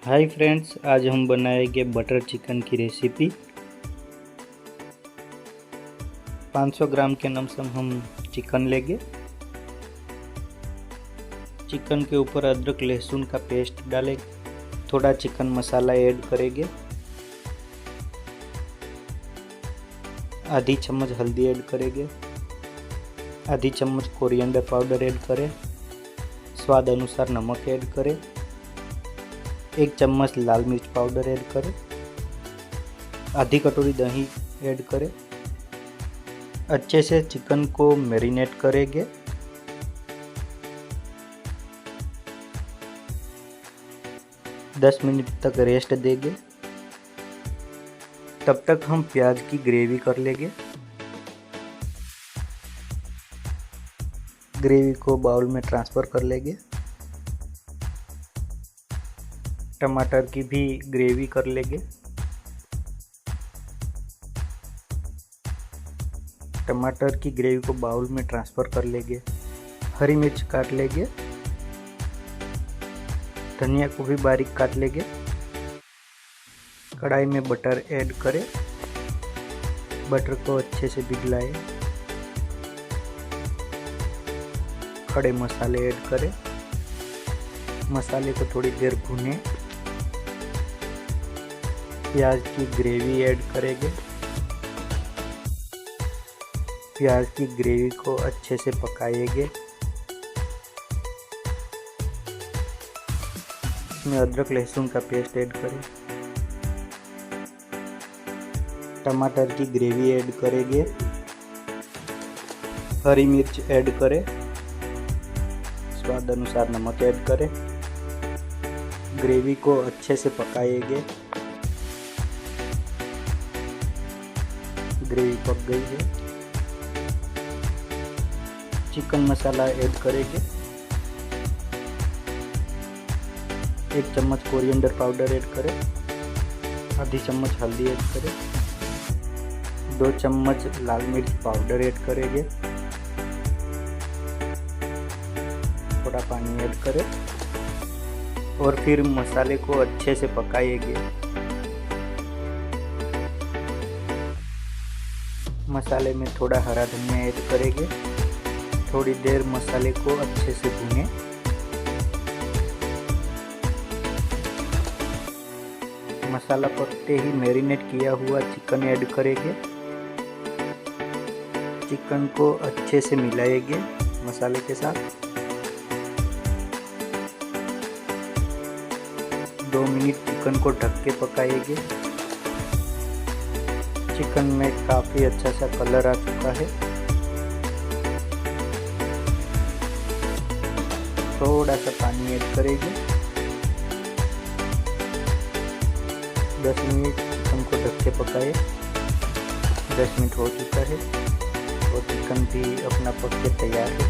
Hi friends, आज हम बनाएंगे बटर चिकन की रेसिपी। 500 ग्राम के लमसम हम चिकन लेंगे। चिकन के ऊपर अदरक लहसुन का पेस्ट डालेंगे। थोड़ा चिकन मसाला ऐड करेंगे। आधी चम्मच हल्दी ऐड करेंगे। आधी चम्मच कोरिएंडर पाउडर ऐड करें। स्वाद अनुसार नमक ऐड करें। 1 चम्मच लाल मिर्च पाउडर ऐड करें। आधी कटोरी दही ऐड करें। अच्छे से चिकन को मैरिनेट करेंगे। दस मिनट तक रेस्ट देंगे। तब तक हम प्याज की ग्रेवी कर लेंगे। ग्रेवी को बाउल में ट्रांसफ़र कर लेंगे। टमाटर की भी ग्रेवी कर लेंगे। टमाटर की ग्रेवी को बाउल में ट्रांसफ़र कर लेंगे। हरी मिर्च काट लेंगे। धनिया को भी बारीक काट लेंगे। कढ़ाई में बटर ऐड करें। बटर को अच्छे से पिघलाएं। खड़े मसाले ऐड करें। मसाले को थोड़ी देर भूनें। प्याज की ग्रेवी ऐड करेंगे। प्याज की ग्रेवी को अच्छे से पकाएंगे। इसमें अदरक लहसुन का पेस्ट ऐड करें। टमाटर की ग्रेवी ऐड करेंगे। हरी मिर्च ऐड करें। स्वाद अनुसार नमक ऐड करें। ग्रेवी को अच्छे से पकाएंगे। ग्रेवी पक गई है। चिकन मसाला ऐड करेंगे। 1 चम्मच कोरिएंडर पाउडर ऐड करें। आधी चम्मच हल्दी ऐड करें। 2 चम्मच लाल मिर्च पाउडर ऐड करेंगे। थोड़ा पानी ऐड करें और फिर मसाले को अच्छे से पकाएंगे। मसाले में थोड़ा हरा धनिया ऐड करेंगे। थोड़ी देर मसाले को अच्छे से भूनें। मसाला पकते ही मैरिनेट किया हुआ चिकन ऐड करेंगे। चिकन को अच्छे से मिलाएंगे मसाले के साथ। 2 मिनट चिकन को ढक के पकाएंगे। चिकन में काफ़ी अच्छा सा कलर आ चुका है। थोड़ा सा पानी ऐड करेंगे। 10 मिनट चिकन को ढक के पकाए। 10 मिनट हो चुका है और चिकन भी अपना पक के तैयार है।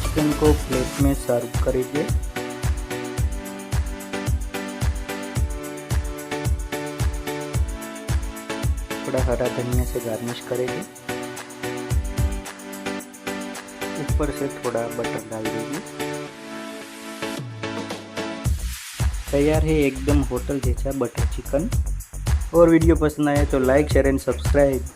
चिकन को प्लेट में सर्व करेंगे। थोड़ा हरा धनिया से गार्निश करेंगे। ऊपर से थोड़ा बटर डाल देंगे। तैयार है एकदम होटल जैसा बटर चिकन। और वीडियो पसंद आया तो लाइक शेयर एंड सब्सक्राइब।